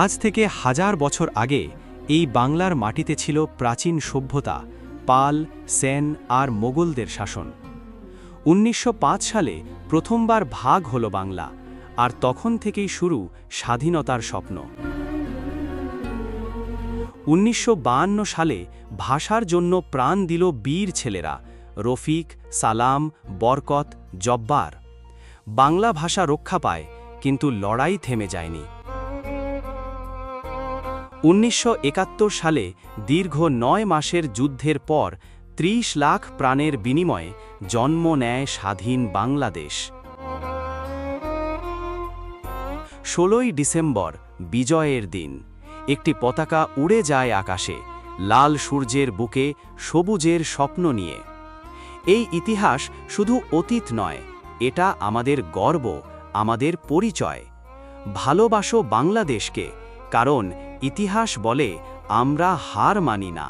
আজ থেকে হাজার বছর আগে এই বাংলার মাটিতে ছিল প্রাচীন সভ্যতা, পাল, সেন আর মোগলদের শাসন। ১৯০৫ সালে প্রথমবার ভাগ হলো বাংলা, আর তখন থেকেই শুরু স্বাধীনতার স্বপ্ন। ১৯৫২ সালে ভাষার জন্য প্রাণ দিল বীর ছেলেরা রফিক, সালাম, বরকত, জব্বার। বাংলা ভাষা রক্ষা পায়, কিন্তু লড়াই থেমে যায়নি। ১৯৭১ সালে দীর্ঘ ৯ মাসের যুদ্ধের পর ৩০ লাখ প্রাণের বিনিময়ে জন্ম নেয় স্বাধীন বাংলাদেশ। ১৬ই ডিসেম্বর বিজয়ের দিন। একটি পতাকা উড়ে যায় আকাশে, লাল সূর্যের বুকে সবুজের স্বপ্ন নিয়ে। এই ইতিহাস শুধু অতীত নয়, এটা আমাদের গর্ব, আমাদের পরিচয়। ভালোবাসো বাংলাদেশকে, কারণ ইতিহাস বলে আমরা হার মানি না।